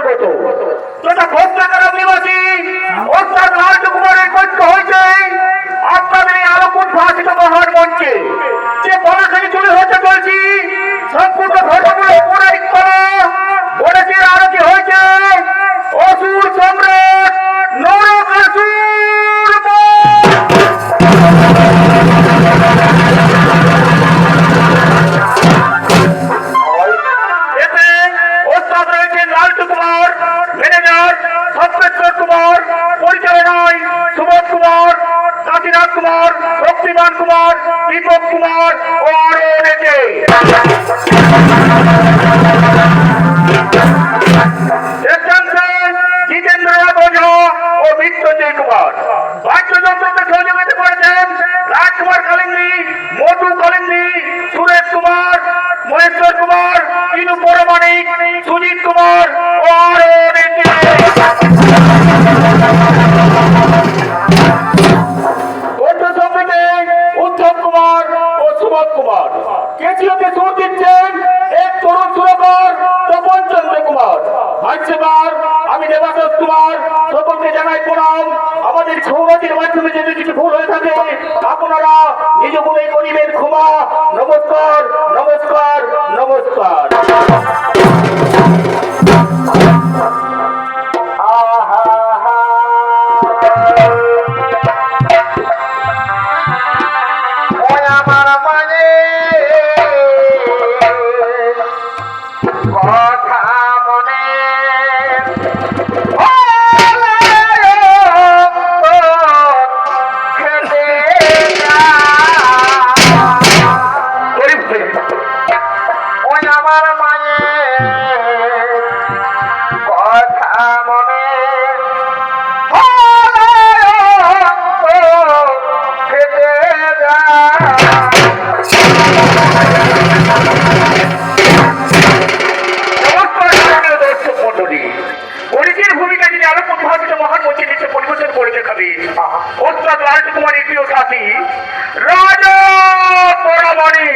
কত যেটা ঘোষণাকার নিবাসী ওস্তাদ লালটু কুমারের কৈক্য হয়েছে আপনাদের এই আলোকুট ভাষিত মহান মঞ্চে যে বলাখানি চুরি হতে বলছি সম্পূর্ণ ঘটনাগুলো পুরাই করা বলেছে আরো কি হয়েছে অসুর সম্রাট নরকাসুর कुमार शक्तिमान कुमार दीपक कुमार और जितेंद्र ओझा और मृत्युंजय कुमार वाद्ययंत्र सहयोगिता करेছেন राजकुमार कलिंदी मोटू कलिंदी सुरेश कुमार महेश्वर कुमार तीनू परमाणिक सुजीत कुमार और उत्तम कुमार और सुबोध कुमार केचियोके सुर दिচ্ছেন एक तरुण सुरकार तपन चंद्र कुमार আজকেবার আমি দেবাশিস কুমার সকলকে জানাই প্রণাম আমাদের সৌরতির মাধ্যমে যদি কিছু ভুল হয়ে থাকে আপনারা নিজ মনে করিবেন ক্ষমা নমস্কার নমস্কার নমস্কার ওস্তাদ লালটু কুমারের প্রিয় সাথী রাজা পরামানি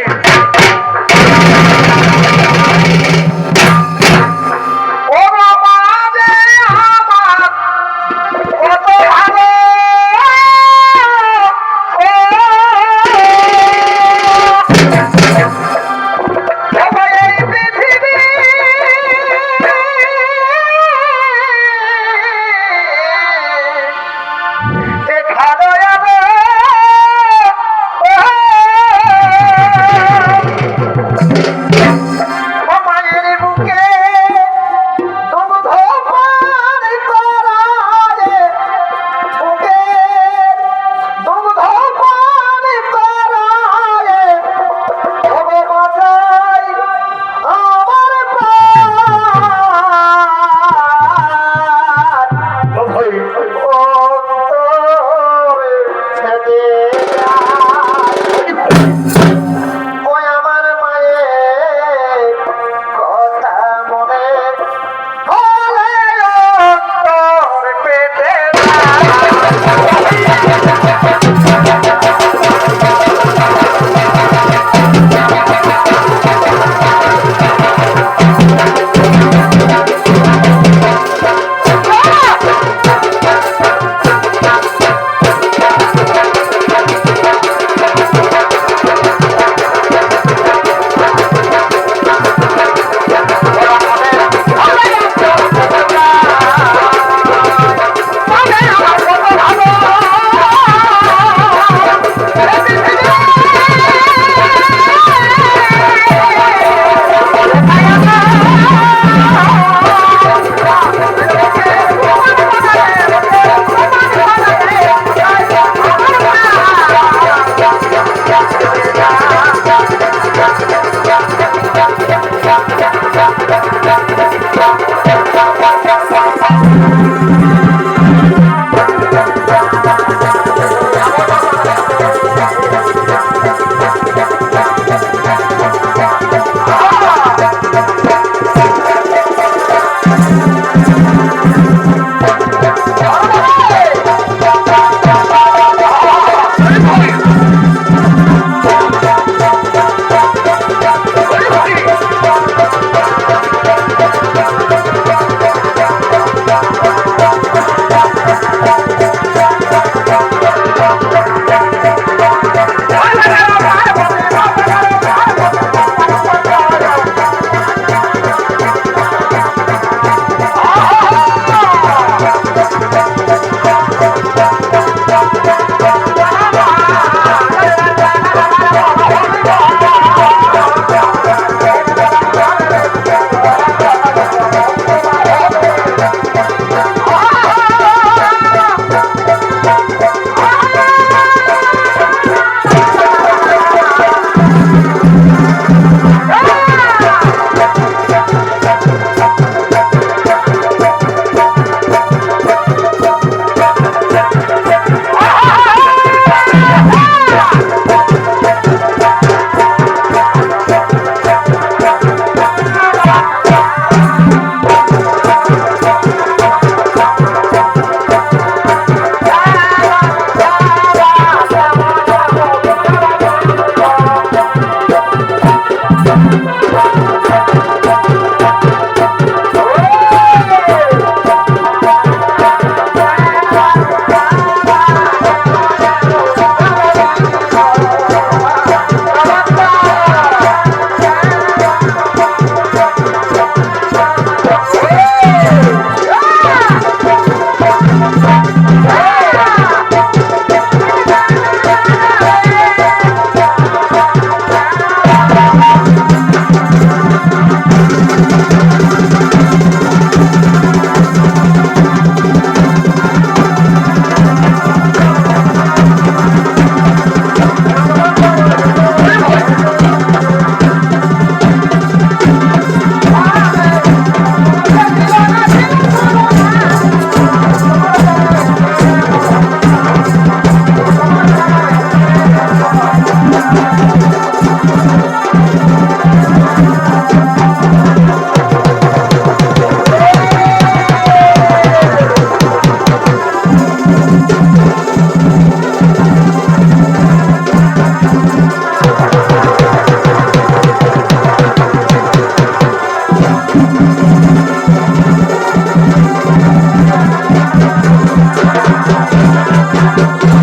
Thank you.